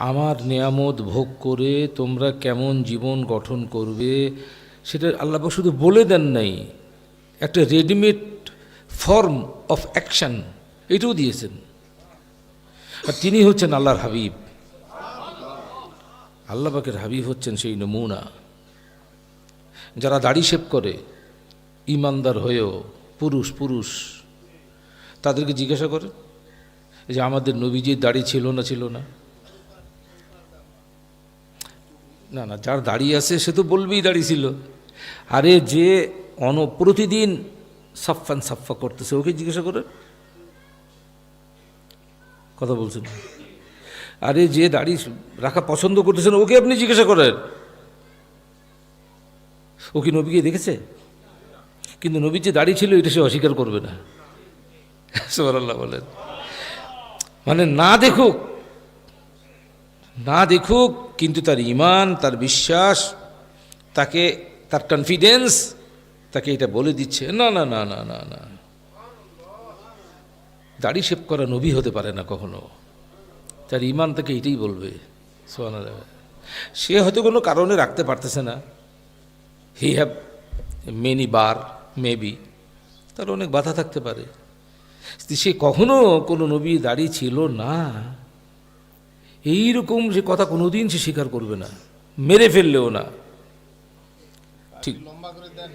আমার নেয়ামত ভোগ করে তোমরা কেমন জীবন গঠন করবে সেটা আল্লাহ পাক শুধু বলে দেন নাই, একটা রেডিমেড ফর্ম অফ অ্যাকশান এটাও দিয়েছেন। আর তিনি হচ্ছেন আল্লাহর হাবিব। আল্লাহ পাকের হাবিব হচ্ছেন সেই নমুনা। যারা দাড়ি শেভ করে ইমানদার হয়েও পুরুষ তাদেরকে জিজ্ঞাসা করে যে আমাদের নবীজির দাড়ি ছিল না না না, যার দাড়ি আছে সে তো বলবেই দাড়ি ছিল। আরে যে প্রতিদিন সাফা করতেছে ওকে জিজ্ঞাসা করে, কথা বলছেন। আরে যে দাড়ি রাখা পছন্দ করতেছেন ওকে আপনি জিজ্ঞাসা করেন, ও কি নবীকে দেখেছে? কিন্তু নবীর যে দাড়ি ছিল এটা সে অস্বীকার করবে না। সুবহানাল্লাহ বলেন। মানে না দেখুক কিন্তু তার ঈমান, তার বিশ্বাস, তাকে তার কনফিডেন্স তাকে এটা বলে দিচ্ছে না না না না না না, দাড়ি শেভ করা নবী হতে পারে না কখনো। তার ঈমান তাকে এটাই বলবে। সুবহানাল্লাহ। সে হয়তো কোনো কারণে রাখতে পারতেছে না, he have many bar maybe, তার অনেক বাধা থাকতে পারে। সে কখনো কোনো নবী দাড়ি ছিল না এইরকম যে কথা কোনোদিন সে স্বীকার করবে না, মেরে ফেললেও না।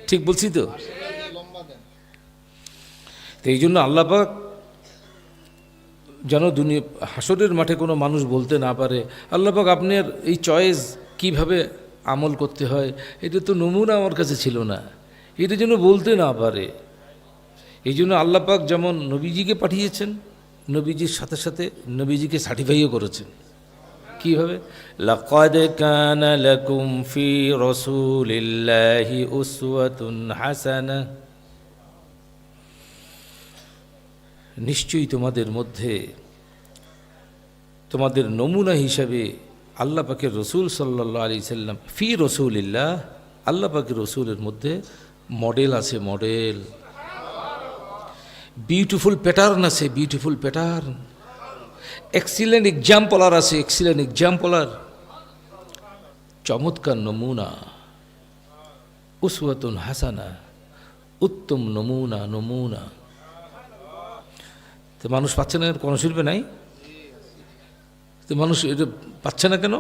ঠিক বলছি তো? এই জন্য আল্লাহ পাক যেন দুনিয়া হাসরের মাঠে কোনো মানুষ বলতে না পারে আল্লাহ পাক আপনার এই চয়েস কিভাবে আমল করতে হয় এটা তো নমুনা আমার কাছে ছিল না, এটা যেন বলতে না পারে। এই জন্য আল্লাহ পাক যেমন নবীজিকে পাঠিয়েছেন, নবীজির সাথে সাথে নবীজিকে সার্টিফাইও করেছেন। কীভাবে? লাকাদ কানা লাকুম ফি রাসূলিল্লাহি উসওয়াতুন হাসানাহ, নিশ্চয়ই তোমাদের মধ্যে তোমাদের নমুনা হিসাবে আল্লাহ পাকের রসুল সাল্লাল্লাহু আলাইহি সাল্লাম, ফি রাসূলিল্লাহ, আল্লাহ পাকের রসুলের মধ্যে মডেল আছে, মডেল, বিউটিফুল প্যাটার্ন আছে, বিউটিফুল প্যাটার্ন, এক্সিলেন্ট এক্সাম্পলার আছে, এক্সিলেন্ট এক্সাম্পলার, চমৎকার নমুনা, উসওয়াতুন হাসানা, উত্তম নমুনা। তো মানুষ পাচ্ছে না, কোন শিল্পে নাই তো মানুষ এটা পাচ্ছে না কেন?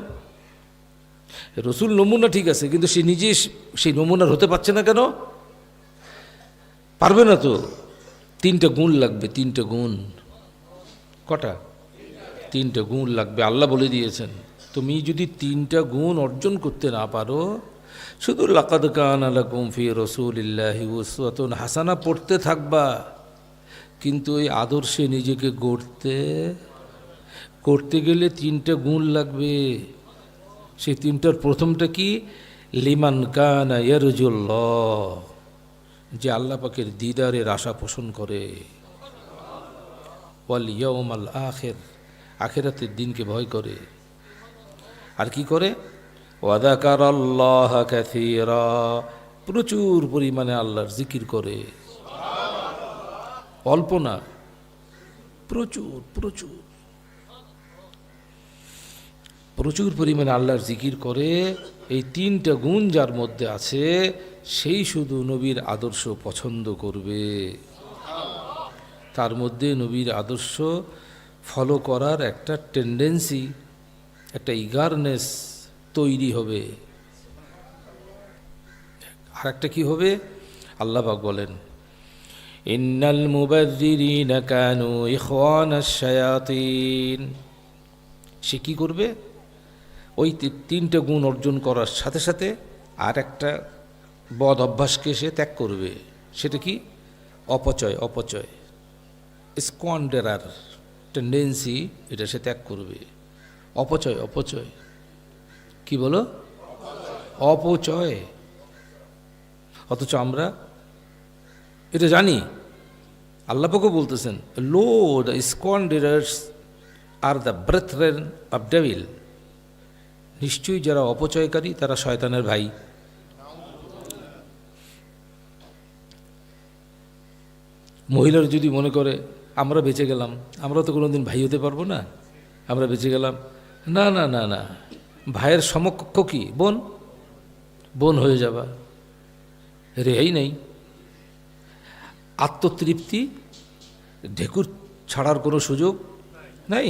রসুল নমুনা ঠিক আছে, কিন্তু সে নিজে সেই নমুনার হতে পারছে না কেন? পারবে না তো। 3টা গুণ লাগবে, 3টা গুণ। কটা? 3টা গুণ লাগবে, আল্লাহ বলে দিয়েছেন। তুমি যদি 3টা গুণ অর্জন করতে না পারো, শুধু লাকাদ কানা লাকুম ফি রাসূলিল্লাহি উসওয়াতুন হাসানা পড়তে থাকবা, কিন্তু এই আদর্শে নিজেকে করতে গেলে 3টা গুণ লাগবে। সেই 3টার প্রথমটা কি? লিমান কানা ইয়ারজুল্লাহ, যে আল্লাহ পাকের দিদারের আশা পোষণ করে, ওয়াল ইয়াউমাল আখির, আখিরাতের দিনকে ভয় করে। আর কি করে? ওয়া যাকারাল্লাহ কাসীরা, প্রচুর পরিমাণে আল্লাহর জিকির করে। অল্প না, প্রচুর পরিমাণে আল্লাহর জিকির করে। এই 3টা গুণ যার মধ্যে আছে সেই শুধু নবীর আদর্শ পছন্দ করবে, তার মধ্যে নবীর আদর্শ ফলো করার একটা টেন্ডেন্সি, একটা ইগারনেস তৈরি হবে। আর একটা কি হবে? আল্লাহ পাক বলেন, ইন্নাল মুবাযযিরিনা কানু ইখওয়ানাশ শায়াতিন। সে কি করবে? ওই 3টা গুণ অর্জন করার সাথে সাথে আর একটা বদ অভ্যাসকে সে ত্যাগ করবে। সেটা কি? অপচয়, স্কোয়ান্ডারার টেন্ডেন্সি, এটা সে ত্যাগ করবে। অপচয় কি বলো? অপচয়। অথচ আমরা এটা জানি। আল্লাহ পাকও বলতেছেন, lo the squanderers are the brethren of devil, নিশ্চয়ই যারা অপচয়কারী তারা শয়তানের ভাই। মহিলারা যদি মনে করে আমরা বেঁচে গেলাম, আমরা তো কোনোদিন ভাই হতে পারবো না, আমরা বেঁচে গেলাম, না না না না, ভাইয়ের সমকক্ষ কি? বোন। বোন হয়ে যাবা, রেহাই নেই। আত্মতৃপ্তি, ঢেকুর ছাড়ার কোনো সুযোগ নাই।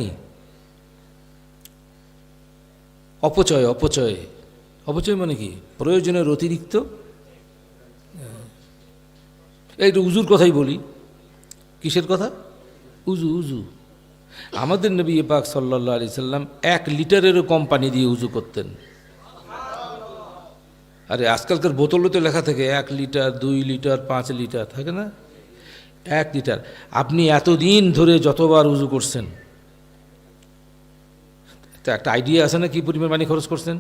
অপচয়, অপচয়, অপচয় মানে কি? প্রয়োজনের অতিরিক্ত। এই উজুর কথাই বলি। কিসের কথা? উজু, উজু। আমাদের নবী পাক সাল্লাল্লাহু আলাইহি সাল্লাম 1 লিটারেরও কম পানি দিয়ে উজু করতেন। আরে আজকালকার বোতলতে লেখা থাকে 1 লিটার, 2 লিটার, 5 লিটার, থাকে না? 1 লিটার। আপনি এতদিন ধরে যতবার উজু করছেন, তো একটা আইডিয়া আছে না কি পরিমাণ পানি খরচ করছেন?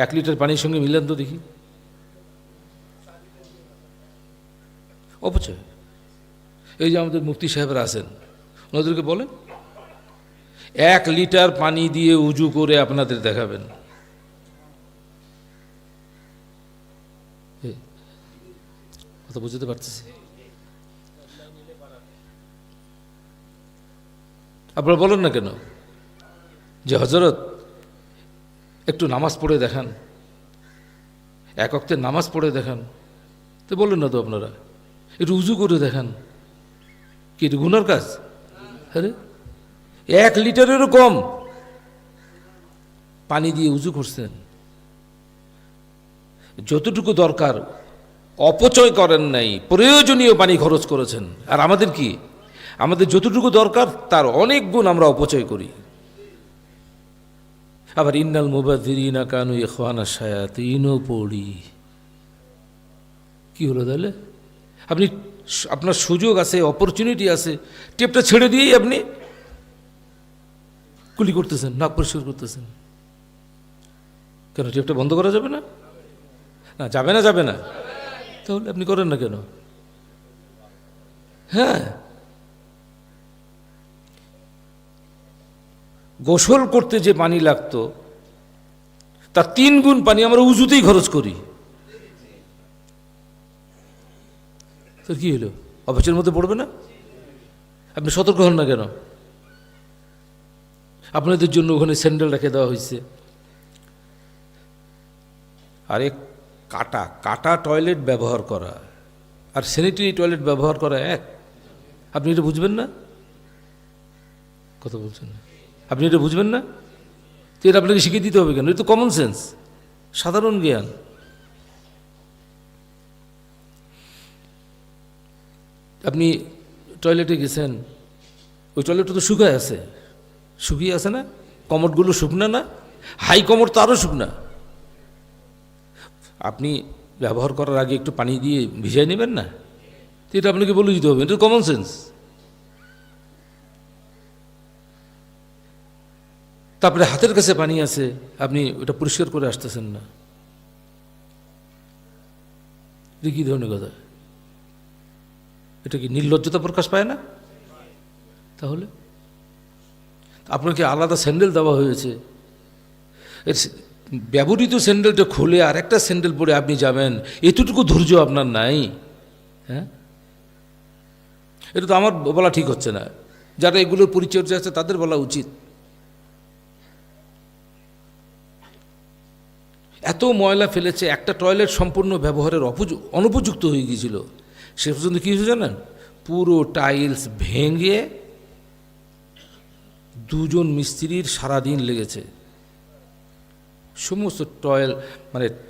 1 লিটার পানির সঙ্গে মিলান তো দেখি। অপচয়। এই যে আমাদের মুফতি সাহেবরা আছেন, ওনাদেরকে বলেন 1 লিটার পানি দিয়ে উজু করে আপনাদের দেখাবেন। কথা বুঝতে পারতেছি? আপনারা বলেন না কেন যে হযরত একটু নামাজ পড়ে দেখান, 1 ওয়াক্তের নামাজ পড়ে দেখান? তো বললেন না তো আপনারা, একটু উজু করে দেখান। কি এটা গুনার কাজ? আরে 1 লিটারেরও কম পানি দিয়ে উজু করছেন। যতটুকু দরকার অপচয় করেন নাই, প্রয়োজনীয় পানি খরচ করেছেন। আর আমাদের কি? আমাদের যতটুকু দরকার তার অনেক গুণ আমরা অপচয় করি। আবার ইন্নাল মুবাযযিরিনা কানু ইখওয়ানাশ শায়াতিনও পড়ি। কি হলো তাহলে? আপনি, আপনার সুযোগ আছে, অপরচুনিটি আছে, টেপটা ছেড়ে দিয়েই আপনি কুলি করতেছেন, নাক পরিষ্কার করতেছেন। কেন টেপটা বন্ধ করা যাবে না? না, যাবে না, যাবে না। তাহলে আপনি করেন না কেন? হ্যাঁ, গোসল করতে যে পানি লাগতো তার 3 গুণ পানি আমরা উজুতেই খরচ করি। তো কি হলো? অপচয়ের মধ্যে পড়বে না? আপনি সতর্ক হন না কেন? আপনাদের জন্য ওখানে স্যান্ডেল রেখে দেওয়া হয়েছে। আরে কাটা কাটা টয়লেট ব্যবহার করা আর স্যানিটারি টয়লেট ব্যবহার করা এক? আপনি এটা বুঝবেন না? কথা বলছেন না? আপনি এটা বুঝবেন না? তো এটা আপনাকে শিখিয়ে দিতে হবে কেন? এটা তো কমন সেন্স, সাধারণ জ্ঞান। আপনি টয়লেটে গেছেন, ওই টয়লেটটা তো শুকায় আছে, শুকিয়ে আছে না? কমোডগুলো শুকনা না? হাই কমোড তো আরও শুকনা। আপনি ব্যবহার করার আগে একটু পানি দিয়ে ভিজিয়ে নেবেন না? তো এটা আপনাকে বলে দিতে হবে, এটা কমন সেন্স। তারপরে হাতের কাছে পানি আছে, আপনি ওটা পরিষ্কার করে আসতেছেন না। এটা কী ধরনের কথা? এটা কি নির্লজ্জতা প্রকাশ পায় না? তাহলে আপনাকে আলাদা স্যান্ডেল দেওয়া হয়েছে, এর ব্যবহৃত স্যান্ডেলটা খুলে আর একটা স্যান্ডেল পরে আপনি যাবেন, এতটুকু ধৈর্য আপনার নাই? হ্যাঁ, এটা তো আমার বলা ঠিক হচ্ছে না। যারা এগুলোর পরিচর্যা আছে তাদের বলা উচিত। এত ময়লা ফেলেছে, একটা টয়লেট সম্পূর্ণ ব্যবহারের অনুপযুক্ত হয়ে গিয়েছিল। সে পর্যন্ত কী হয়েছে জানেন? পুরো টাইলস ভেঙে 2 জন মিস্ত্রির সারাদিন লেগেছে। সমস্ত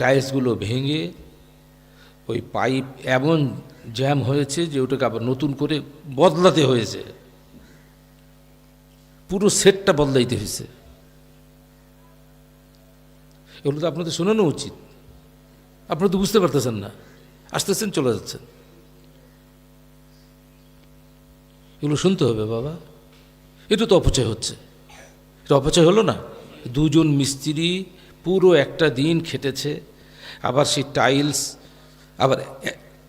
টাইলসগুলো ভেঙে ওই পাইপ এমন জ্যাম হয়েছে যে ওটাকে আবার নতুন করে বদলাতে হয়েছে, পুরো সেটটা বদলাইতে হয়েছে। এগুলো তো আপনাদের শোনানো উচিত। আপনারা তো বুঝতে পারতেছেন না, আসতেছেন চলে যাচ্ছেন। এগুলো শুনতে হবে বাবা। এটা তো অপচয় হচ্ছে। এটা অপচয় হলো না? 2 জন মিস্ত্রি পুরো একটা দিন খেটেছে। আবার সেই টাইলস, আবার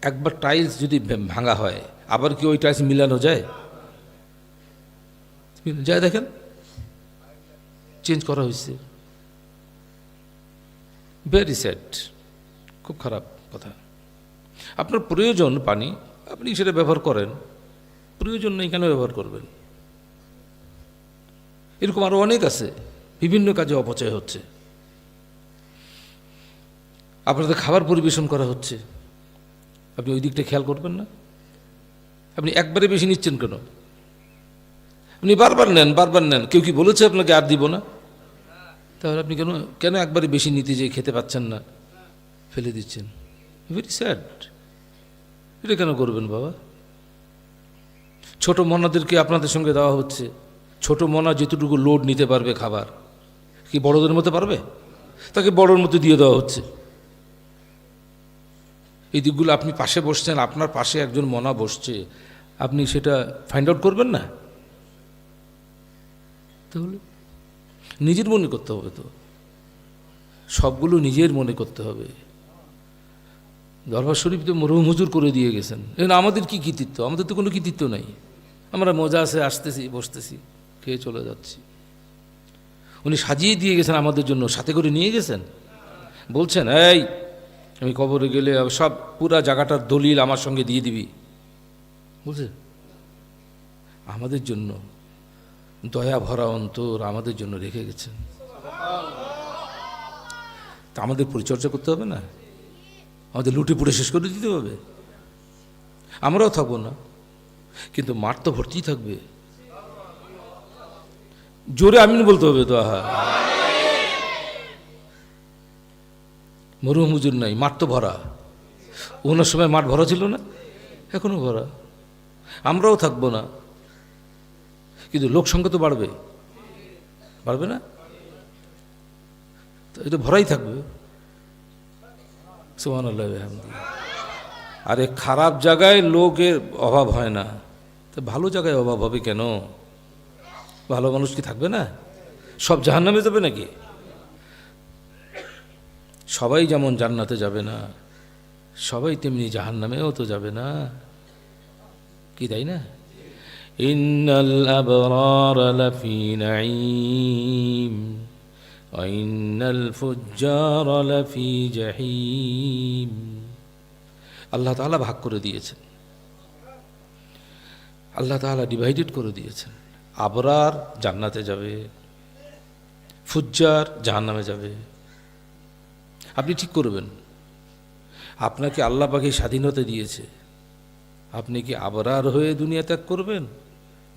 একবার টাইলস যদি ভাঙা হয় আবার কি ওই টাইলস মিলানো যায়? যায়? দেখেন, চেঞ্জ করা হয়েছে। ভেরি স্যাড, খুব খারাপ কথা। আপনার প্রয়োজন পানি, আপনি সেটা ব্যবহার করেন, প্রয়োজন নেই কেন ব্যবহার করবেন? এরকম আরও অনেক আছে, বিভিন্ন কাজে অপচয় হচ্ছে। আপনাদের খাবার পরিবেশন করা হচ্ছে, আপনি ওই দিকটা খেয়াল করবেন না? আপনি একবারে বেশি নিচ্ছেন কেন? আপনি বারবার নেন, কেউ কি বলেছে আপনাকে আর দিব না? তাহলে আপনি কেন কেন একবারে বেশি নিতে যেয়ে খেতে পাচ্ছেন না, ফেলে দিচ্ছেন? Very sad. এটা কেন করবেন বাবা? ছোট মনাদেরকে আপনাদের সঙ্গে দেওয়া হচ্ছে। ছোট মনা যেটুকু লোড নিতে পারবে খাবার, কি বড়দের মতো পারবে? তাকে বড়োর মতো দিয়ে দেওয়া হচ্ছে। এই দিকগুলো আপনি পাশে বসছেন, আপনার পাশে একজন মনা বসছে, আপনি সেটা ফাইন্ড আউট করবেন না? তাহলে নিজের মনে করতে হবে, তো সবগুলো নিজের মনে করতে হবে। দরবার শরীফ তো মরহুম হুজুর করে দিয়ে গেছেন, আমাদের কি কৃতিত্ব? আমাদের তো কোনো কৃতিত্ব নাই। আমরা মজা আছে, আসতেছি, বসতেছি, খেয়ে চলে যাচ্ছি। উনি সাজিয়ে দিয়ে গেছেন আমাদের জন্য, সাথে করে নিয়ে গেছেন। বলছেন, এই আমি কবরে গেলে সব পুরা জায়গাটার দলিল আমার সঙ্গে দিয়ে দিবি, বুঝলেন? আমাদের জন্য দয়া ভরা অন্তর আমাদের জন্য রেখে গেছেন। তা আমাদের পরিচর্যা করতে হবে না? আমাদের লুটে পুড়ে শেষ করে দিতে হবে? আমরাও থাকবো না, কিন্তু মাঠ তো ভর্তি থাকবে। জোরে আমিন বলতে হবে তো। আহা, মরহুম হুজুর নাই, মাঠ তো ভরা। ওনার সময় মাঠ ভরা ছিল না, এখনো ভরা। আমরাও থাকবো না, কিন্তু লোক সংখ্যা তো বাড়বে, বাড়বে না? তো এটা ভরাই থাকবে। সুবহানাল্লাহ বিহামদিহি। আরে খারাপ জায়গায় লোকের অভাব হয় না, তো ভালো জায়গায় অভাব হবে কেন? ভালো মানুষ কি থাকবে না? সব জাহান্নামে যাবে নাকি? সবাই যেমন জান্নাতে যাবে না, সবাই তেমনি জাহান্নামেও তো যাবে না, কি তাই না? ইন্নাল আবরার লাফি নাঈম ওয়া ইন্নাল ফুজ্জার লাফি জাহিম। আল্লাহ তাআলা ভাগ করে দিয়েছেন, আল্লাহ তাআলা ডিভাইডেড করে দিয়েছেন। আবরার জান্নাতে যাবে, ফুজ্জার জাহান্নামে যাবে। আপনি ঠিক করবেন, আপনাকে আল্লাহ পাক স্বাধীনতা দিয়েছে, আপনি কি আবরার হয়ে দুনিয়া ত্যাগ করবেন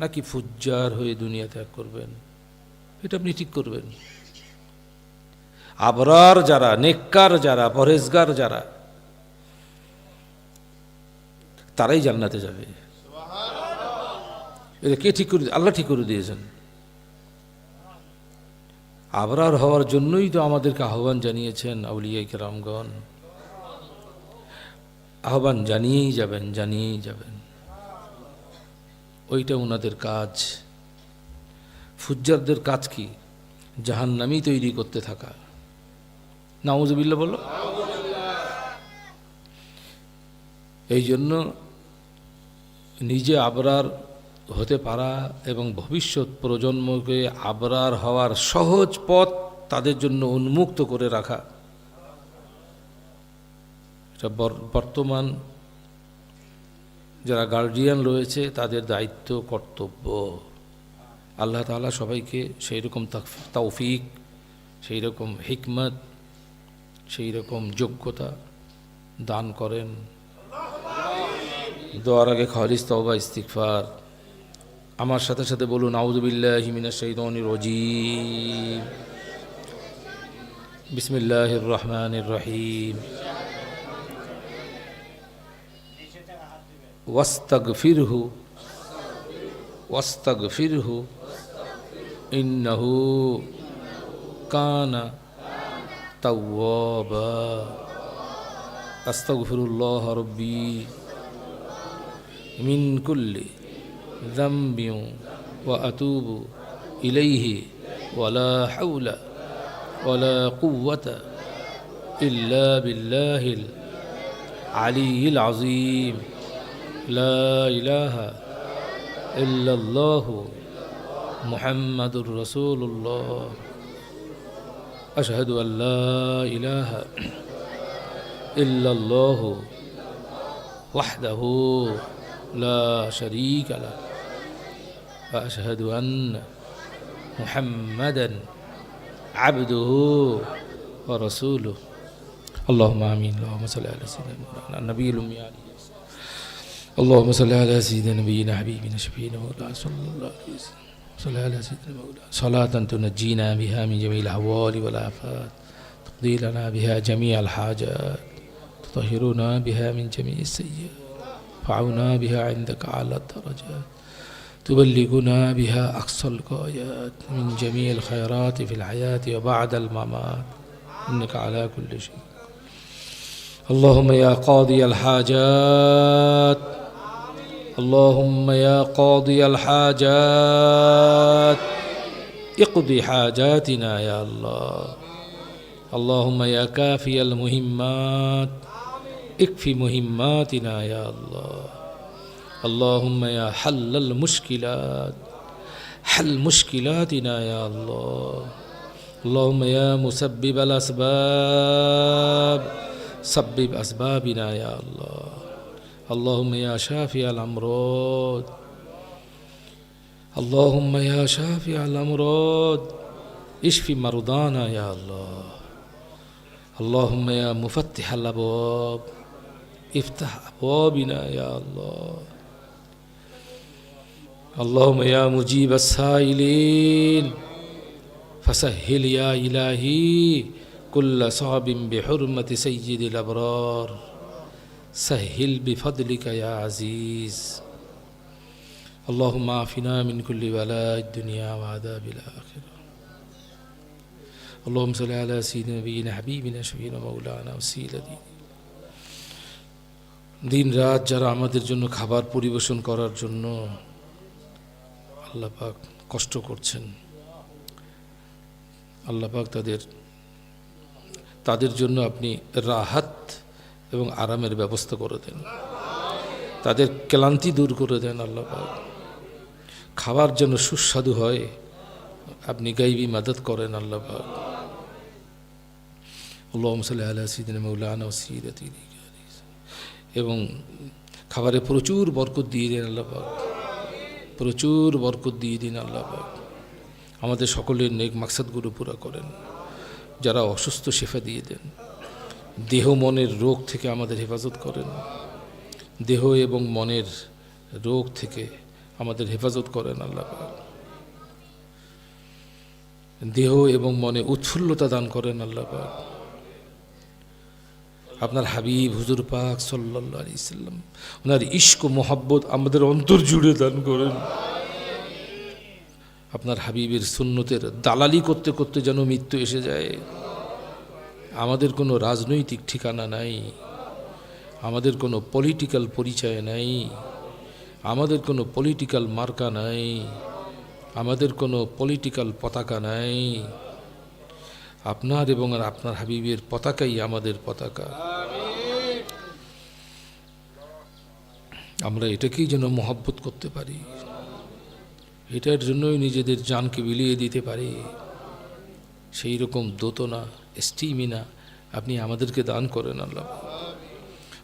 নাকি ফুজ্জার হয়ে দুনিয়া ত্যাগ করবেন? এটা আপনি ঠিক করবেন। আবরার যারা, নেককার যারা, পরহেজগার যারা, তারাই জান্নাতে যাবে। এটা কে ঠিক করে? আল্লাহ ঠিক করে দিয়েছেন। আবরার হওয়ার জন্যই তো আমাদেরকে আহ্বান জানিয়েছেন আউলিয়া কেরামগণ। আহ্বান জানিয়েই যাবেন, জানিয়েই যাবেন, ওইটা ওনাদের কাজ। ফুজ্জারদের কাজ কি? জাহান্নামই তৈরি করতে থাকা। নাউজুবিল্লাহ বলো। এই জন্য নিজে আবরার হতে পারা এবং ভবিষ্যৎ প্রজন্মকে আবরার হওয়ার সহজ পথ তাদের জন্য উন্মুক্ত করে রাখা, এটা বর্তমান যারা গার্ডিয়ান রয়েছে তাদের দায়িত্ব, কর্তব্য। আল্লাহ তাআলা সবাইকে সেই রকম তৌফিক, সেই রকম হিকমত, সেই রকম যোগ্যতা দান করেন। দোয়ার আগে খালিস তওবা ইস্তিগফার। আমার সাথে সাথে বলুন, আউযু বিল্লাহি মিনাশ শাইতানির রাজীম, বিসমিল্লাহির রহমানির রহিম। ওয়াস্তাগফিরহু ওয়াস্তাগফিরহু ইন্নাহু কানা তাওয়াবা। আস্তাগফিরুল্লাহ রাব্বি মিন কুল্লি যামবি ওয়া আতুবু ইলাইহি ওয়া লা হাওলা ওয়া লা কুওয়াতা ইল্লা বিল্লাহিল আলিয়্যিল আযীম। লা ইলাহা ইল্লাল্লাহু মুহাম্মাদুর রাসূলুল্লাহ। আশহাদু আল লা ইলাহা ইল্লাল্লাহু ওয়াহদাহু লা শারীকা লাহু ওয়া আশহাদু আন্না মুহাম্মাদান عبده ورسوله اللهم آمين اللهم صل على سيدنا مولانا النبي الأمي عليه اللهم صل على سيدنا نبينا حبيبنا شفينا مولانا صلى الله عليه وسلم صل على سيدنا مولانا صلاة تنجينا بها من جميع الأهوال والآفات تقضي لنا بها جميع الحاجات تطهرنا بها من جميع السيئات فعونا بها عندك على الدرجات تبلغنا بها أقصى الغايات من جميع الخيرات في الحياة وبعد الممات إنك على كل شيء اللهم يا قاضي الحاجات اللهم يا قاضي الحاجات اقضي حاجاتنا يا الله اللهم يا كافي المهمات اكفي مهماتنا يا الله اللهم يا حل المشكلات حل مشكلاتنا يا الله اللهم يا مسبب الأسباب سبب أسبابنا يا الله اللهم يا شافي الأمراض اللهم يا شافي الأمراض اشفي مرضانا يا الله اللهم يا مفتح الأبواب افتح أبوابنا يا الله اللهم يا مجيب السائلين فسهل يا إلهي كل صعب بحرمة سيد الأبرار سهل بفضلك يا عزيز اللهم عافنا من كل بلاء الدنيا وعذاب الآخرة اللهم صل على سيدنا نبينا حبيبنا شفينا مولانا وسيلتي দিন রাত যারা আমাদের জন্য খাবার পরিবেশন করার জন্য আল্লাহ পাক কষ্ট করছেন আল্লাহ পাক তাদের জন্য আপনি রাহাত এবং আরামের ব্যবস্থা করে দেন তাদের ক্লান্তি দূর করে দেন আল্লাহ পাক খাবার যেন সুস্বাদু হয় আপনি গাইবি মাদত করেন আল্লাহ পাক আল্লাহুম্মা সাল্লি আলা সাইয়্যিদিনা মাওলানা ওয়াসিলাতি এবং খাবারে প্রচুর বরকত দিয়ে দেন আল্লাহ পাক প্রচুর বরকত দিয়ে দিন আল্লাহ পাক আমাদের সকলের নেক মাকসাদগুলো পুরা করেন যারা অসুস্থ শেফা দিয়ে দেন দেহ মনের রোগ থেকে আমাদের হেফাজত করেন দেহ এবং মনের রোগ থেকে আমাদের হেফাজত করেন আল্লাহ পাক দেহ এবং মনে উৎফুল্লতা দান করেন আল্লাহ পাক আপনার হাবিব হুজুর পাক সাল্লাল্লাহু আলাইহি সাল্লাম ওনার ইশক ও মোহাব্বত আমাদের অন্তর জুড়ে দান করেন আপনার হাবিবের সুন্নতের দালালি করতে করতে যেন মৃত্যু এসে যায় আমাদের কোনো রাজনৈতিক ঠিকানা নাই আমাদের কোনো পলিটিক্যাল পরিচয় নাই আমাদের কোনো পলিটিক্যাল মার্কা নাই আমাদের কোনো পলিটিক্যাল পতাকা নাই আপনার এবং আপনার হাবিবের পতাকাই আমাদের পতাকা আমরা এটাকেই যেন মহব্বত করতে পারি এটার জন্যই নিজেদের জানকে বিলিয়ে দিতে পারি সেই রকম দোতনা স্টিমিনা আপনি আমাদেরকে দান করেন আল্লাহ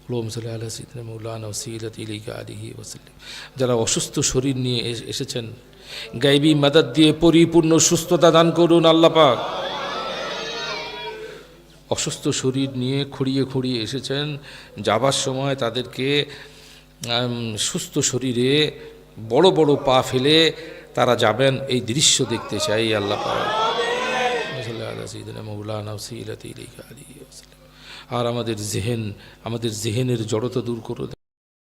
আল্লাহুম্মা সাল্লি আলা সাইয়্যিদিনা মাওলানা ওয়াসিলাতি ইলাইকা আলিহি ওয়াসাল্লাম যারা অসুস্থ শরীর নিয়ে এসেছেন গায়বী মাদদ দিয়ে পরিপূর্ণ সুস্থতা দান করুন আল্লাহ পাক অসুস্থ শরীর নিয়ে খুঁড়িয়ে খুঁড়িয়ে এসেছেন যাবার সময় তাদেরকে সুস্থ শরীরে বড় বড় পা ফেলে তারা যাবেন এই দৃশ্য দেখতে চাই আল্লাহ পাক আর আমাদের জেহেনের জড়তা দূর করে